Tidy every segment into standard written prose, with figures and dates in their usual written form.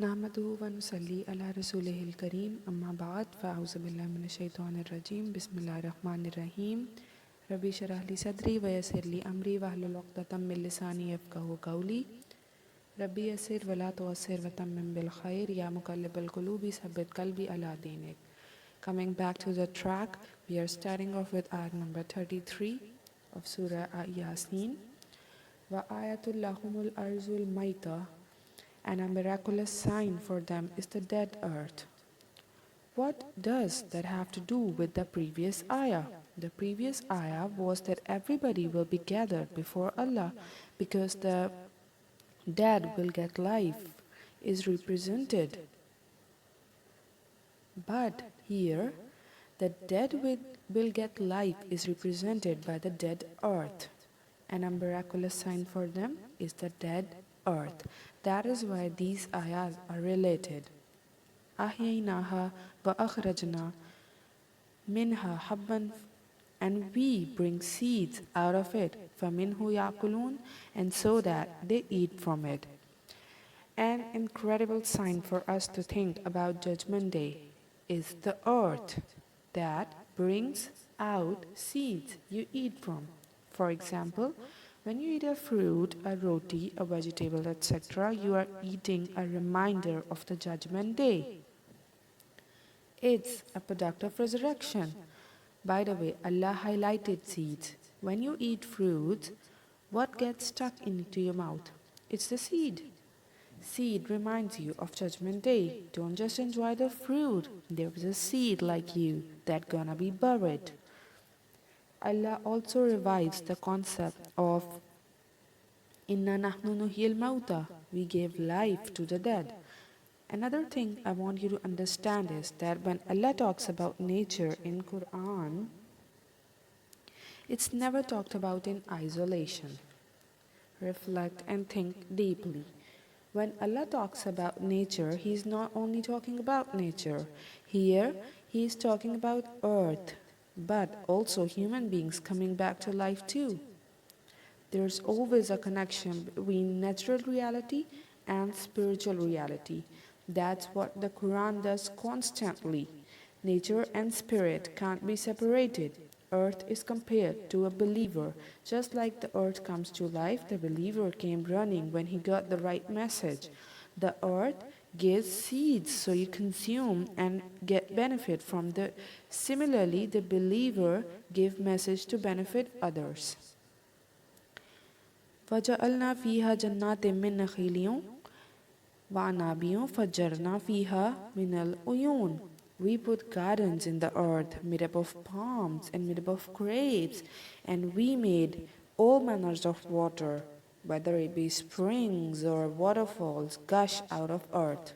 نحمده ونصلي على رسوله الكريم أما بعد فأعوذ بالله من الشيطان الرجيم بسم الله الرحمن الرحيم ربي اشرح لي صدري ويسر لي أمري واحلل عقدة من لساني يفقهوا قولي ربي يسر ولا تعسر وتمم بالخير يا مقلب القلوب ثبت قلبي على دينك. Coming back to the track, we are starting off with ayat number 33 of Surah Yasin. وَآيَةٌ لَهُمُ الْأَرْضُ الْمَيْتَةُ, and a miraculous sign for them is the dead earth. What does that have to do with the previous ayah? The previous ayah was that everybody will be gathered before Allah because the dead will get life is represented. But here, the dead will get life is represented by the dead earth, and a miraculous sign for them is the dead earth. That is why these ayahs are related. أَحْيَيْنَاهَا وَأَخْرَجْنَا مِنْهَا حَبًّا, and we bring seeds out of it, فَمِنْهُ يَأْكُلُونَ, and so that they eat from it. An incredible sign for us to think about Judgment Day is the earth that brings out seeds you eat from. For example, when you eat a fruit, a roti, a vegetable, etc., you are eating a reminder of the Judgment Day. It's a product of resurrection. By the way, Allah highlighted seeds. When you eat fruits, what gets stuck into your mouth? It's the seed. Seed reminds you of Judgment Day. Don't just enjoy the fruit. There is a seed like you that's gonna be buried. Allah also revives the concept of Inna nahnu nuhyil mauta, we gave life to the dead. Another thing I want you to understand is that when Allah talks about nature in Quran, it's never talked about in isolation. Reflect and think deeply. When Allah talks about nature, He is not only talking about nature. Here, He is talking about earth, but also human beings coming back to life too. There's always a connection between natural reality and spiritual reality. That's what the Quran does constantly. Nature and spirit can't be separated. Earth is compared to a believer. Just like the earth comes to life, the believer came running when he got the right message. The earth gives seeds so you consume and get benefit from the. Similarly, the believer gave message to benefit others. وَجَعَلْنَا فِيهَا جَنَّاتٍ مِّن نَخِيلٍ وَعَنَابٍ فَجَّرْنَا فِيهَا مِنَ الْعُيُونِ. We put gardens in the earth made up of palms and made up of grapes, and we made all manners of water, whether it be springs or waterfalls, gush out of earth.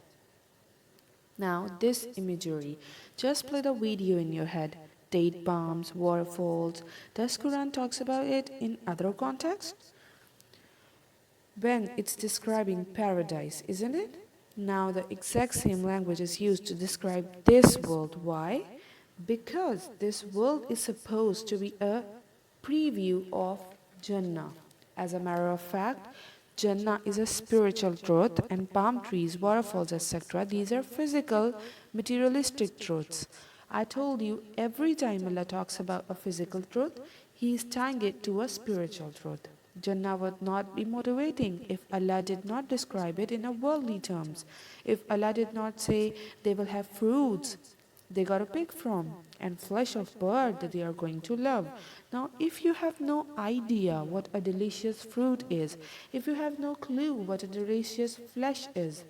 Now, this imagery, just play the video in your head. Date palms, waterfalls. Does Quran talks about it in other contexts? When it's describing paradise, isn't it? Now the exact same language is used to describe this world. Why? Because this world is supposed to be a preview of Jannah. As a matter of fact, Jannah is a spiritual truth, and palm trees, waterfalls, etc., these are physical, materialistic truths. I told you every time Allah talks about a physical truth, He is tying it to a spiritual truth. Jannah would not be motivating if Allah did not describe it in a worldly terms. If Allah did not say they will have fruits they got to pick from and flesh of bird that they are going to love. Now, if you have no idea what a delicious fruit is, if you have no clue what a delicious flesh is,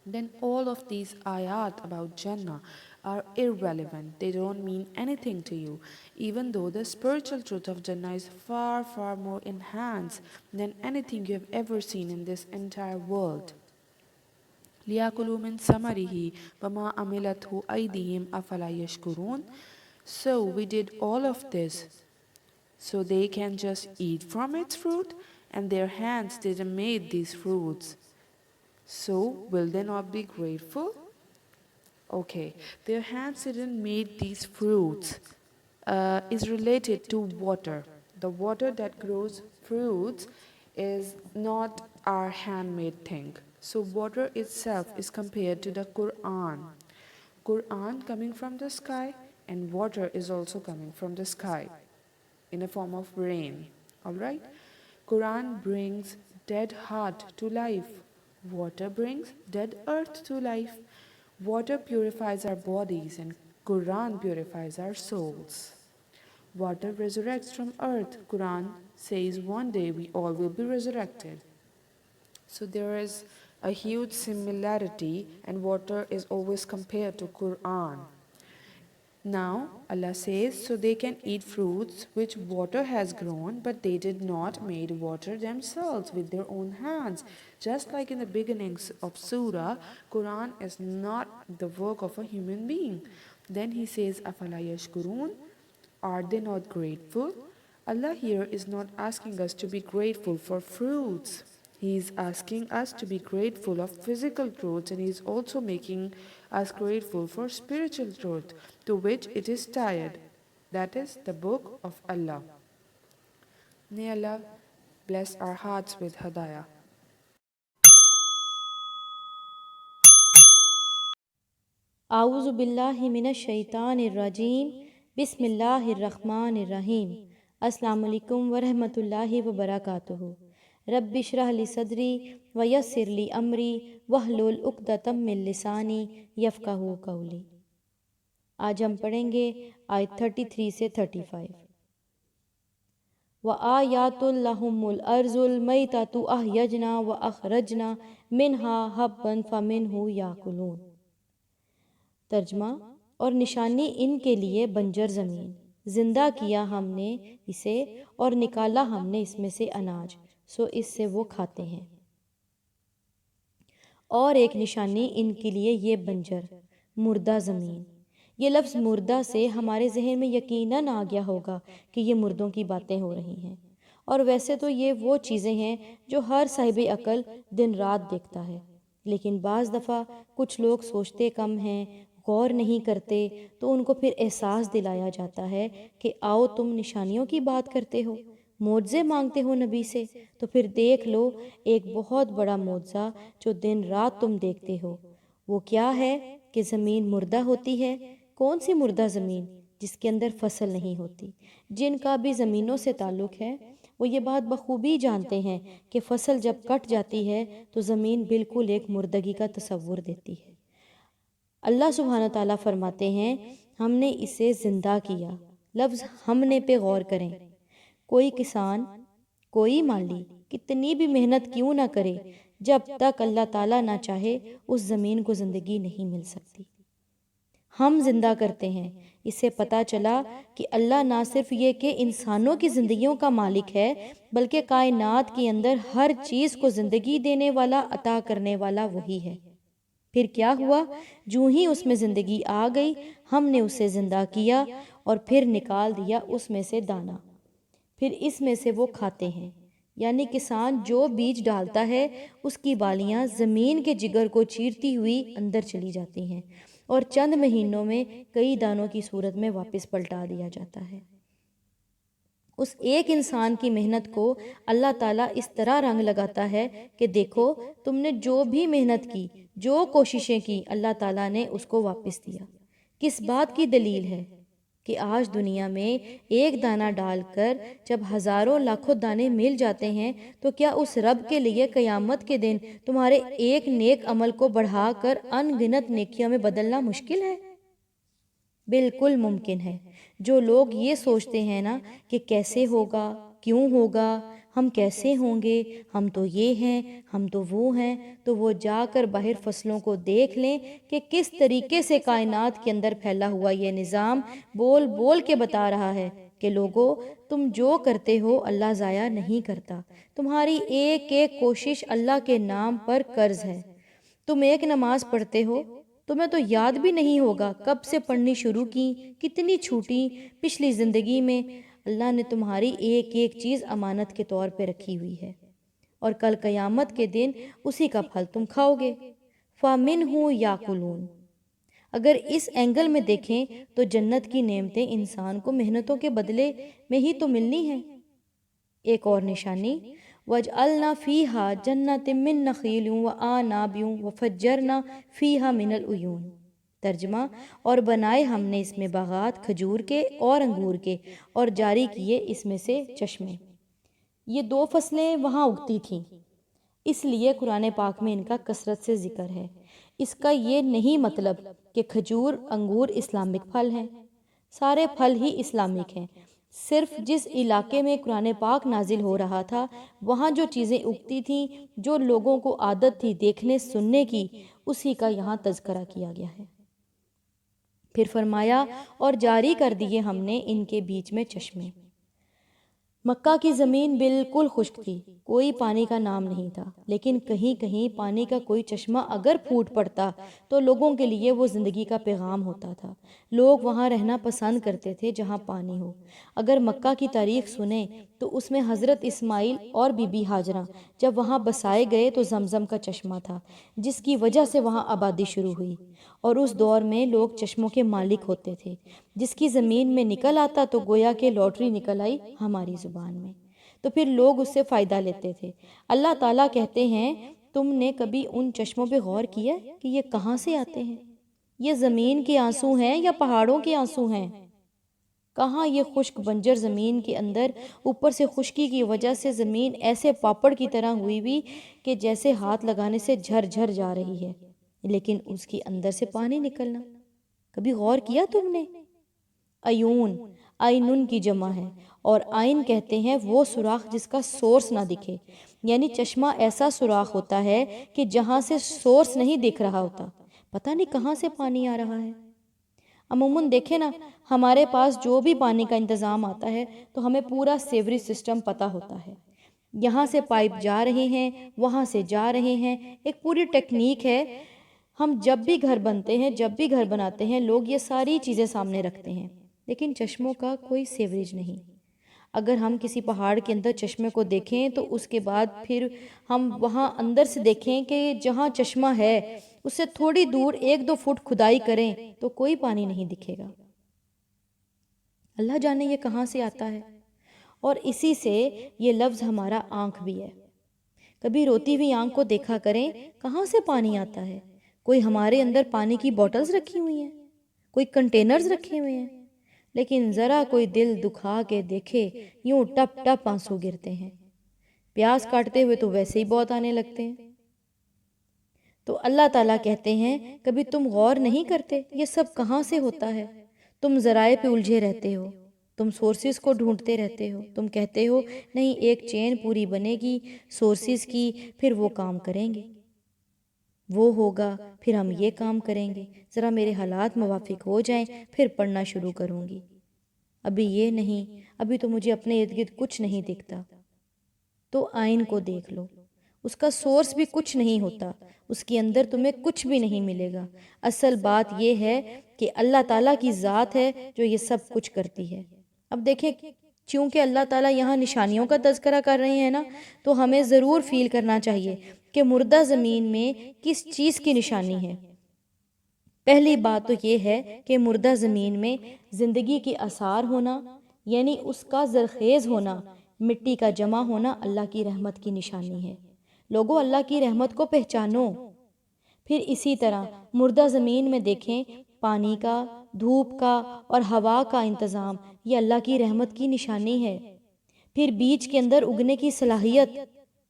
then all of these ayat about Jannah are irrelevant. They don't mean anything to you, even though the spiritual truth of Jannah is far, far more enhanced than anything you have ever seen in this entire world. لِيَأْكُلُوا مِنْ ثَمَرِهِ وَمَا عَمِلَتْهُ أَيْدِيهِمْ أَفَلَا يَشْكُرُونَ. So we did all of this so they can just eat from its fruit, and their hands didn't make these fruits. So will they not be grateful? Okay, their hands didn't make these fruits is related to water. The water that grows fruits is not our handmade thing. So water itself is compared to the Quran. Quran coming from the sky, and water is also coming from the sky in a form of rain. Alright? Quran brings dead heart to life. Water brings dead earth to life. Water purifies our bodies and Quran purifies our souls. Water resurrects from earth. Quran says one day we all will be resurrected. So there is a huge similarity, and water is always compared to Quran. Now Allah says, so they can eat fruits which water has grown, but they did not made water themselves with their own hands. Just like in the beginnings of Surah, Quran is not the work of a human being. Then he says, Afala yashkurun, are they not grateful? Allah here is not asking us to be grateful for fruits. He is asking us to be grateful of physical truths, and He is also making us grateful for spiritual truth, to which it is tied. That is the book of Allah. May Allah bless our hearts with Hadayah. اعوذ باللہ من الشیطان الرجیم بسم اللہ الرحمن الرحیم۔ السلام علیکم ورحمۃ اللہ وبرکاتہ۔ رب اشرح لی صدری ویسر لی امری واحلل عقدۃ من لسانی یفقہوا قولی۔ آج ہم پڑھیں گے آیت 33 سے 35۔ وَآیَاتٌ لَهُمُ الْأَرْضُ الْمَيْتَةُ أَحْیَجْنَا وَأَخْرَجْنَا مِنْهَا حَبًّا فَمِنْهُ یَأْکُلُونَ۔ ترجمہ، اور نشانی ان کے لیے بنجر زمین، زندہ کیا ہم نے اسے اور نکالا ہم نے اس میں سے اناج، سو اس سے وہ کھاتے ہیں۔ اور ایک نشانی ان کے لیے یہ بنجر، مردہ زمین۔ یہ لفظ مردہ سے ہمارے ذہن میں یقیناً آ گیا ہوگا کہ یہ مردوں کی باتیں ہو رہی ہیں، اور ویسے تو یہ وہ چیزیں ہیں جو ہر صاحب عقل دن رات دیکھتا ہے، لیکن بعض دفعہ کچھ لوگ سوچتے کم ہیں، غور نہیں کرتے، تو ان کو پھر احساس دلایا جاتا ہے کہ آؤ تم نشانیوں کی بات کرتے ہو، معجزے مانگتے ہو نبی سے، تو پھر دیکھ لو ایک بہت بڑا معجزہ جو دن رات تم دیکھتے ہو۔ وہ کیا ہے کہ زمین مردہ ہوتی ہے۔ کون سی مردہ زمین؟ جس کے اندر فصل نہیں ہوتی۔ جن کا بھی زمینوں سے تعلق ہے وہ یہ بات بخوبی جانتے ہیں کہ فصل جب کٹ جاتی ہے تو زمین بالکل ایک مردگی کا تصور دیتی ہے۔ اللہ سبحانہ تعالیٰ فرماتے ہیں ہم نے اسے زندہ کیا۔ لفظ ہم نے پہ غور کریں۔ کوئی کسان، کوئی مالی کتنی بھی محنت کیوں نہ کرے، جب تک اللہ تعالیٰ نہ چاہے اس زمین کو زندگی نہیں مل سکتی۔ ہم زندہ کرتے ہیں۔ اس سے پتہ چلا کہ اللہ نہ صرف یہ کہ انسانوں کی زندگیوں کا مالک ہے، بلکہ کائنات کے اندر ہر چیز کو زندگی دینے والا، عطا کرنے والا وہی ہے۔ پھر کیا ہوا؟ جو ہی اس میں زندگی آ گئی، ہم نے اسے زندہ کیا اور پھر نکال دیا اس میں سے دانہ، پھر اس میں سے وہ کھاتے ہیں۔ یعنی کسان جو بیج ڈالتا ہے اس کی بالیاں زمین کے جگر کو چیرتی ہوئی اندر چلی جاتی ہیں اور چند مہینوں میں کئی دانوں کی صورت میں واپس پلٹا دیا جاتا ہے۔ اس ایک انسان کی محنت کو اللہ تعالیٰ اس طرح رنگ لگاتا ہے کہ دیکھو تم نے جو بھی محنت کی، جو کوششیں کی، اللہ تعالیٰ نے اس کو واپس دیا۔ کس بات کی دلیل ہے؟ کہ آج دنیا میں ایک دانہ ڈال کر جب ہزاروں لاکھوں دانے مل جاتے ہیں، تو کیا اس رب کے لیے قیامت کے دن تمہارے ایک نیک عمل کو بڑھا کر ان گنت نیکیوں میں بدلنا مشکل ہے؟ بالکل ممکن ہے۔ جو لوگ یہ سوچتے ہیں نا کہ کیسے ہوگا، کیوں ہوگا، ہم کیسے ہوں گے، ہم تو یہ ہیں، ہم تو وہ ہیں، تو وہ جا کر باہر فصلوں کو دیکھ لیں کہ کس طریقے سے کائنات کے اندر پھیلا ہوا یہ نظام بول بول کے بتا رہا ہے کہ لوگو تم جو کرتے ہو اللہ ضائع نہیں کرتا۔ تمہاری ایک ایک کوشش اللہ کے نام پر قرض ہے۔ تم ایک نماز پڑھتے ہو، تمہیں تو یاد بھی نہیں ہوگا کب سے پڑھنی شروع کی، کتنی چھوٹی، پچھلی زندگی میں اللہ نے تمہاری ایک ایک چیز امانت کے طور پہ رکھی ہوئی ہے، اور کل قیامت کے دن اسی کا پھل تم کھاؤ گے۔ فَمِنْهُ يَأْكُلُونَ۔ اگر اس اینگل میں دیکھیں تو جنت کی نعمتیں انسان کو محنتوں کے بدلے میں ہی تو ملنی ہیں۔ ایک اور نشانی، وجعلنا فیہا جنات من نخیل وعناب وفجرنا فیہا من العیون۔ ترجمہ، اور بنائے ہم نے اس میں باغات کھجور کے اور انگور کے، اور جاری کیے اس میں سے چشمے۔ یہ 2 فصلیں وہاں اگتی تھیں، اس لیے قرآن پاک میں ان کا کثرت سے ذکر ہے۔ اس کا یہ نہیں مطلب کہ کھجور انگور اسلامک پھل ہیں، سارے پھل ہی اسلامک ہیں، صرف جس علاقے میں قرآن پاک نازل ہو رہا تھا وہاں جو چیزیں اگتی تھیں، جو لوگوں کو عادت تھی دیکھنے سننے کی، اسی کا یہاں تذکرہ کیا گیا ہے۔ پھر فرمایا، اور جاری کر دیے ہم نے ان کے بیچ میں چشمے۔ مکہ کی زمین بالکل خشک تھی، کوئی پانی کا نام نہیں تھا، لیکن کہیں کہیں پانی کا کوئی چشمہ اگر پھوٹ پڑتا تو لوگوں کے لیے وہ زندگی کا پیغام ہوتا تھا۔ لوگ وہاں رہنا پسند کرتے تھے جہاں پانی ہو۔ اگر مکہ کی تاریخ سنیں تو اس میں حضرت اسماعیل اور بی بی ہاجرہ جب وہاں بسائے گئے تو زمزم کا چشمہ تھا، جس کی وجہ سے وہاں آبادی شروع ہوئی، اور اس دور میں لوگ چشموں کے مالک ہوتے تھے۔ جس کی زمین میں نکل آتا تو گویا کہ لاٹری نکل آئی ہماری زبان میں، تو پھر لوگ اس سے فائدہ لیتے تھے۔ اللہ تعالیٰ کہتے ہیں، تم نے کبھی ان چشموں پہ غور کیا کہ یہ کہاں سے آتے ہیں؟ یہ زمین کے آنسو ہیں یا پہاڑوں کے آنسو ہیں؟ کہاں یہ خشک بنجر زمین کے اندر اوپر سے خشکی کی وجہ سے زمین ایسے پاپڑ کی طرح ہوئی کہ جیسے ہاتھ لگانے سے جھر جھر جا رہی ہے، لیکن اس کی اندر سے پانی نکلنا، کبھی غور کیا تم نے؟ عیون، آئینن کی جمع ہے، اور آئین کہتے ہیں وہ سوراخ جس کا سورس نہ دکھے، یعنی چشمہ ایسا سوراخ ہوتا ہے کہ جہاں سے سورس نہیں دکھ رہا ہوتا، پتہ نہیں کہاں سے پانی آ رہا ہے۔ عموماً دیکھیں نا، ہمارے پاس جو بھی پانی کا انتظام آتا ہے تو ہمیں پورا سیوری سسٹم پتہ ہوتا ہے، یہاں سے پائپ جا رہے ہیں، وہاں سے جا رہے ہیں، ایک پوری ٹیکنیک ہے۔ ہم جب بھی گھر بنتے ہیں، جب بھی گھر بناتے ہیں، لوگ یہ ساری چیزیں سامنے رکھتے ہیں، لیکن چشموں کا کوئی سیوریج نہیں۔ اگر ہم کسی پہاڑ کے اندر چشمے کو دیکھیں تو اس کے بعد پھر ہم وہاں اندر سے دیکھیں کہ جہاں چشمہ ہے اس سے تھوڑی دور 1-2 فٹ کھدائی کریں تو کوئی پانی نہیں دکھے گا۔ اللہ جانے یہ کہاں سے آتا ہے۔ اور اسی سے یہ لفظ ہمارا آنکھ بھی ہے۔ کبھی روتی ہوئی آنکھ کو دیکھا کریں، کہاں سے پانی آتا ہے؟ کوئی ہمارے اندر پانی کی بوٹلز رکھی ہوئی ہیں، کوئی کنٹینرز رکھے ہوئے ہیں، لیکن ذرا کوئی دل دکھا کے دیکھے، یوں ٹپ ٹپ آنسو گرتے ہیں۔ پیاس کاٹتے ہوئے تو ویسے ہی بہت آنے لگتے ہیں۔ تو اللہ تعالیٰ کہتے ہیں، کبھی تم غور نہیں کرتے یہ سب کہاں سے ہوتا ہے؟ تم ذرائع پہ الجھے رہتے ہو، تم سورسز کو ڈھونڈتے رہتے ہو، تم کہتے ہو نہیں ایک چین پوری بنے گی سورسز کی، پھر وہ کام کریں گے، وہ ہوگا، پھر ہم یہ کام کریں گے، ذرا میرے حالات موافق ہو جائیں پھر پڑھنا شروع کروں گی، ابھی یہ نہیں، ابھی تو مجھے اپنے ارد گرد کچھ نہیں دکھتا۔ تو آئین کو دیکھ لو، اس کا سورس بھی کچھ نہیں ہوتا، اس کے اندر تمہیں کچھ بھی نہیں ملے گا۔ اصل بات یہ ہے کہ اللہ تعالیٰ کی ذات ہے جو یہ سب کچھ کرتی ہے۔ اب دیکھیں، چونکہ اللہ تعالیٰ یہاں نشانیوں کا تذکرہ کر رہے ہیں نا، تو ہمیں ضرور فیل کرنا چاہیے کہ مردہ زمین میں کس چیز کی نشانی ہے۔ پہلی بات تو یہ ہے کہ مردہ زمین میں زندگی کے آثار ہونا، یعنی اس کا زرخیز ہونا، مٹی کا جمع ہونا اللہ کی رحمت کی نشانی ہے۔ لوگوں، اللہ کی رحمت کو پہچانو۔ پھر اسی طرح مردہ زمین میں دیکھیں، پانی کا، دھوپ کا اور ہوا کا انتظام، یہ اللہ کی رحمت کی نشانی ہے۔ پھر بیج کے اندر اگنے کی صلاحیت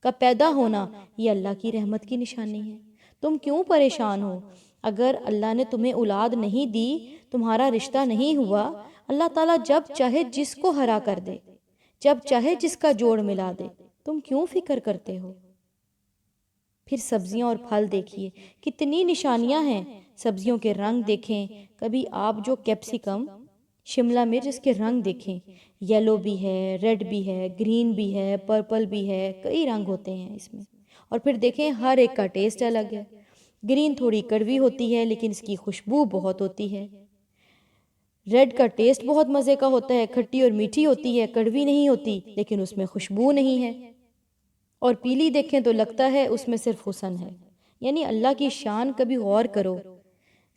کا پیدا ہونا، یہ اللہ کی رحمت کی نشانی ہے۔ تم کیوں پریشان ہو؟ اگر اللہ نے تمہیں اولاد نہیں دی، تمہارا رشتہ نہیں ہوا، اللہ تعالیٰ جب چاہے جس کو ہرا کر دے، جب چاہے جس کا جوڑ ملا دے، تم کیوں فکر کرتے ہو؟ پھر سبزیاں اور پھل دیکھیے، کتنی نشانیاں ہیں۔ سبزیوں کے رنگ دیکھیں، کبھی آپ جو کیپسیکم، شملہ مرچ، اس کے رنگ دیکھیں، یلو بھی ہے، ریڈ بھی ہے، گرین بھی ہے، پرپل بھی ہے، کئی رنگ ہوتے ہیں اس میں۔ اور پھر دیکھیں ہر ایک کا ٹیسٹ الگ ہے۔ گرین تھوڑی کڑوی ہوتی ہے لیکن اس کی خوشبو بہت ہوتی ہے۔ ریڈ کا ٹیسٹ بہت مزے کا ہوتا ہے، کھٹی اور میٹھی ہوتی ہے، کڑوی نہیں ہوتی لیکن اس میں خوشبو نہیں ہے۔ اور پیلی دیکھیں تو لگتا ہے اس میں صرف حسن ہے۔ یعنی اللہ کی شان، کبھی غور کرو،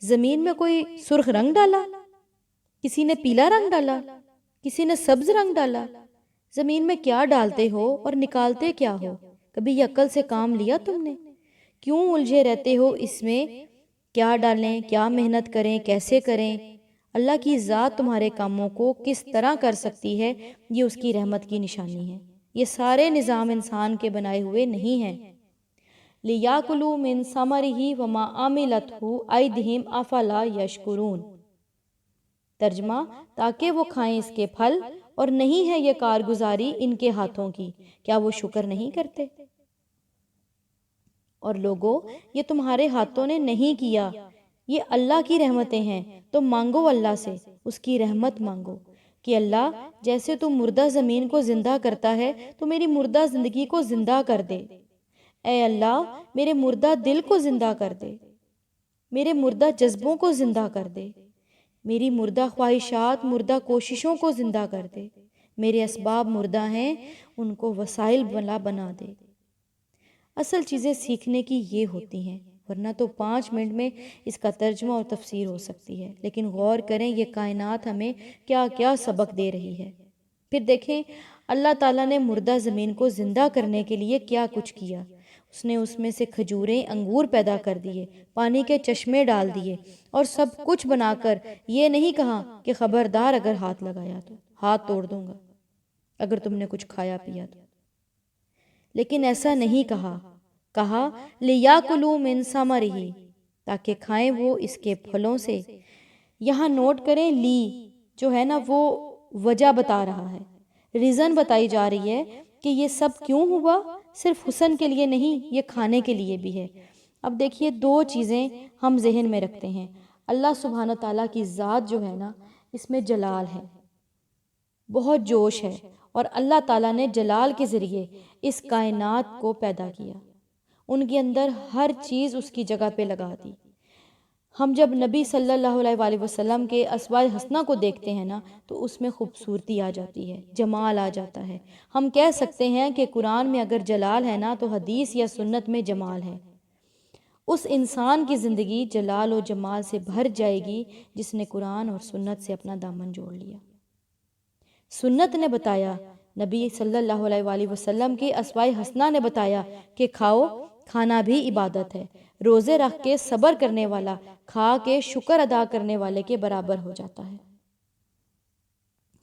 زمین میں کوئی سرخ رنگ ڈالا، کسی نے پیلا رنگ ڈالا، کسی نے سبز رنگ ڈالا، زمین میں کیا ڈالتے ہو اور نکالتے کیا ہو؟ کبھی یہ عقل سے کام لیا تم نے؟ کیوں الجھے رہتے ہو اس میں؟ کیا ڈالیں، کیا محنت کریں، کیسے کریں؟ اللہ کی ذات تمہارے کاموں کو کس طرح کر سکتی ہے، یہ اس کی رحمت کی نشانی ہے۔ یہ سارے نظام انسان کے بنائے ہوئے نہیں ہیں۔ لِيَأْكُلُوا مِن ثَمَرِهِ وَمَا عَمِلَتْهُ أَيْدِيهِمْ أَفَلَا يَشْكُرُونَ۔ ترجمہ، تاکہ وہ کھائیں اس کے پھل، اور نہیں ہے یہ کارگزاری ان کے ہاتھوں کی، کیا وہ شکر نہیں کرتے؟ اور لوگو، یہ تمہارے ہاتھوں نے نہیں کیا، یہ اللہ کی رحمتیں ہیں، تو مانگو اللہ سے، اس کی رحمت مانگو کہ اللہ جیسے تو مردہ زمین کو زندہ کرتا ہے تو میری مردہ زندگی کو زندہ کر دے۔ اے اللہ، میرے مردہ دل کو زندہ کر دے، میرے مردہ جذبوں کو زندہ کر دے، میری مردہ خواہشات، مردہ کوششوں کو زندہ کر دے، میرے اسباب مردہ ہیں، ان کو وسائل والا بنا دے۔ اصل چیزیں سیکھنے کی یہ ہوتی ہیں، ورنہ تو 5 منٹ میں اس کا ترجمہ اور تفسیر ہو سکتی ہے، لیکن غور کریں یہ کائنات ہمیں کیا کیا سبق دے رہی ہے۔ پھر دیکھیں اللہ تعالیٰ نے مردہ زمین کو زندہ کرنے کے لیے کیا کچھ کیا۔ اس نے اس میں سے کھجوریں، انگور پیدا کر دیے، پانی کے چشمے ڈال دیے، اور سب کچھ بنا کر یہ نہیں کہا کہ خبردار اگر ہاتھ لگایا تو ہاتھ توڑ دوں گا اگر تم نے کچھ کھایا پیا تو۔ لیکن ایسا نہیں کہا، کہا لِيَأْكُلُوا مِن ثَمَرِهِ، تاکہ کھائیں وہ اس کے پھلوں سے۔ یہاں نوٹ کریں لی جو ہے نا وہ وجہ بتا رہا ہے، ریزن بتائی جا رہی ہے کہ یہ سب کیوں ہوا، صرف حسن کے لیے نہیں، یہ کھانے کے لیے بھی ہے۔ اب دیکھیے 2 چیزیں ہم ذہن میں رکھتے ہیں۔ اللہ سبحانہ تعالیٰ کی ذات جو ہے نا، اس میں جلال ہے، بہت جوش ہے، اور اللہ تعالیٰ نے جلال کے ذریعے اس کائنات کو پیدا کیا، ان کے اندر ہر چیز اس کی جگہ پہ لگا دی۔ ہم جب نبی صلی اللہ علیہ وآلہ وسلم کے اسماء الحسنہ کو دیکھتے ہیں نا، تو اس میں خوبصورتی آ جاتی ہے، جمال آ جاتا ہے۔ ہم کہہ سکتے ہیں کہ قرآن میں اگر جلال ہے نا، تو حدیث یا سنت میں جمال ہے۔ اس انسان کی زندگی جلال و جمال سے بھر جائے گی جس نے قرآن اور سنت سے اپنا دامن جوڑ لیا۔ سنت نے بتایا، نبی صلی اللہ علیہ وآلہ وسلم کے اسماء الحسنہ نے بتایا کہ کھاؤ، کھانا بھی عبادت ہے۔ روزے رکھ کے صبر کرنے والا کھا کے شکر ادا کرنے والے کے برابر ہو جاتا ہے۔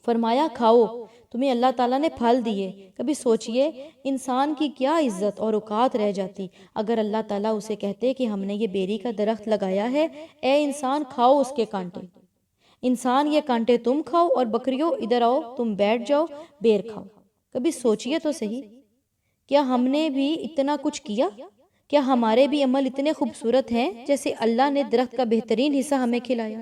فرمایا کھاؤ، تمہیں اللہ تعالیٰ نے پھل دیے۔ کبھی سوچئے انسان کی کیا عزت اور اوقات رہ جاتی اگر اللہ تعالیٰ اسے کہتے کہ ہم نے یہ بیری کا درخت لگایا ہے، اے انسان کھاؤ اس کے کانٹے، انسان یہ کانٹے تم کھاؤ، اور بکریوں ادھر آؤ تم بیٹھ جاؤ بیر کھاؤ۔ کبھی سوچئے تو صحیح، کیا ہم نے بھی اتنا کچھ کیا؟ کیا ہمارے بھی عمل اتنے خوبصورت ہیں جیسے اللہ نے درخت کا بہترین حصہ ہمیں کھلایا؟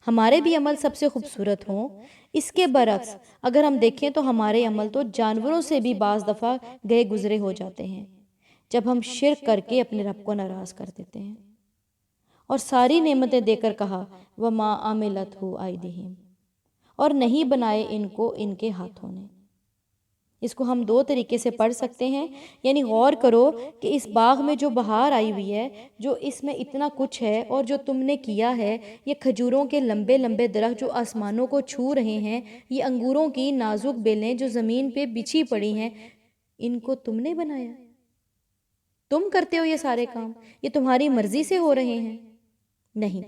ہمارے بھی عمل سب سے خوبصورت ہوں۔ اس کے برعکس اگر ہم دیکھیں تو ہمارے عمل تو جانوروں سے بھی بعض دفعہ گئے گزرے ہو جاتے ہیں، جب ہم شرک کر کے اپنے رب کو ناراض کر دیتے ہیں۔ اور ساری نعمتیں دے کر کہا وَمَا عَمِلَتْهُ أَيْدِيهِمْ، اور نہیں بنائے ان کو ان کے ہاتھوں نے۔ اس کو ہم 2 طریقے سے پڑھ سکتے ہیں، یعنی غور کرو کہ اس باغ میں جو بہار آئی ہوئی ہے، جو اس میں اتنا کچھ ہے، اور جو تم نے کیا ہے، یہ کھجوروں کے لمبے لمبے درخت جو آسمانوں کو چھو رہے ہیں، یہ انگوروں کی نازک بیلیں جو زمین پہ بچھی پڑی ہیں، ان کو تم نے بنایا؟ تم کرتے ہو یہ سارے کام؟ یہ تمہاری مرضی سے ہو رہے ہیں؟ نہیں،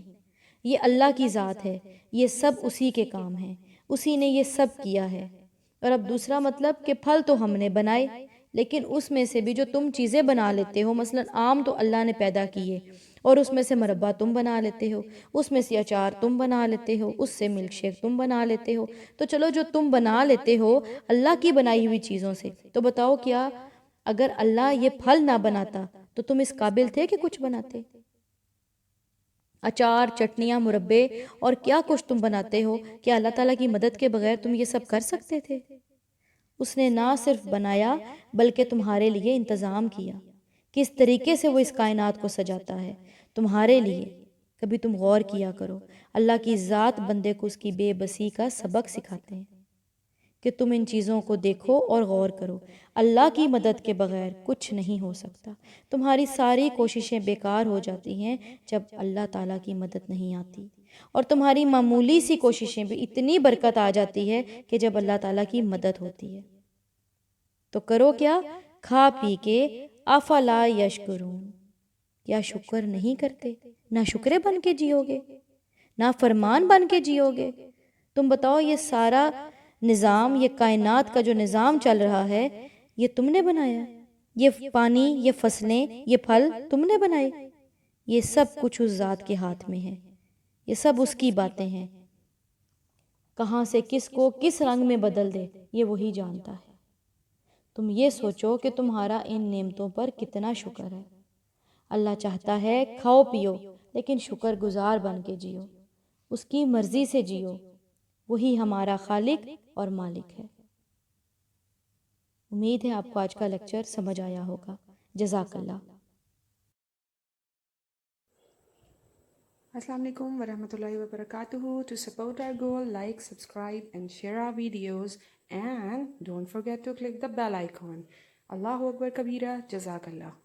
یہ اللہ کی ذات ہے، یہ سب اسی کے کام ہیں، اسی نے یہ سب کیا ہے۔ اور اب دوسرا مطلب کہ پھل تو ہم نے بنائے، لیکن اس میں سے بھی جو تم چیزیں بنا لیتے ہو، مثلا آم تو اللہ نے پیدا کیے، اور اس میں سے مربع تم بنا لیتے ہو، اس میں سے اچار تم بنا لیتے ہو، اس سے ملک شیک تم بنا لیتے ہو۔ تو چلو جو تم بنا لیتے ہو اللہ کی بنائی ہوئی چیزوں سے، تو بتاؤ کیا اگر اللہ یہ پھل نہ بناتا تو تم اس قابل تھے کہ کچھ بناتے؟ اچار، چٹنیاں، مربے اور کیا کچھ تم بناتے ہو، کیا اللہ تعالیٰ کی مدد کے بغیر تم یہ سب کر سکتے تھے؟ اس نے نہ صرف بنایا بلکہ تمہارے لیے انتظام کیا، کس طریقے سے وہ اس کائنات کو سجاتا ہے تمہارے لیے۔ کبھی تم غور کیا کرو، اللہ کی ذات بندے کو اس کی بے بسی کا سبق سکھاتے ہیں کہ تم ان چیزوں کو دیکھو اور غور کرو۔ اللہ کی مدد کے بغیر کچھ نہیں ہو سکتا۔ تمہاری ساری کوششیں بیکار ہو جاتی ہیں جب اللہ تعالیٰ کی مدد نہیں آتی۔ اور تمہاری معمولی سی کوششیں بھی اتنی برکت آ جاتی ہے کہ جب اللہ تعالیٰ کی مدد ہوتی ہے تو کرو کیا؟ کھا پی کے افلا یشکرون، کیا شکر نہیں کرتے؟ نہ شکرے بن کے جیو گے، نہ فرمان بن کے جیو گے؟ تم بتاؤ، یہ سارا نظام، یہ کائنات کا جو نظام چل رہا ہے، یہ تم نے بنایا؟ یہ پانی، یہ فصلیں، یہ پھل تم نے بنائے؟ یہ سب کچھ اس ذات کے ہاتھ میں ہے، یہ سب اس کی باتیں ہیں۔ کہاں سے کس کو کس رنگ میں بدل دے یہ وہی جانتا ہے۔ تم یہ سوچو کہ تمہارا ان نعمتوں پر کتنا شکر ہے۔ اللہ چاہتا ہے کھاؤ پیو لیکن شکر گزار بن کے جیو، اس کی مرضی سے جیو، وہی ہمارا خالق اور مالک ہے۔ امید ہے آپ کو آج کا لیکچر سمجھ آیا ہوگا۔ جزاک اللہ۔ Assalamu alaikum warahmatullahi wabarakatuh. To support our goal, like, subscribe and share our videos, and don't forget to click the bell icon. Allahu Akbar Kabira. Jazakallah.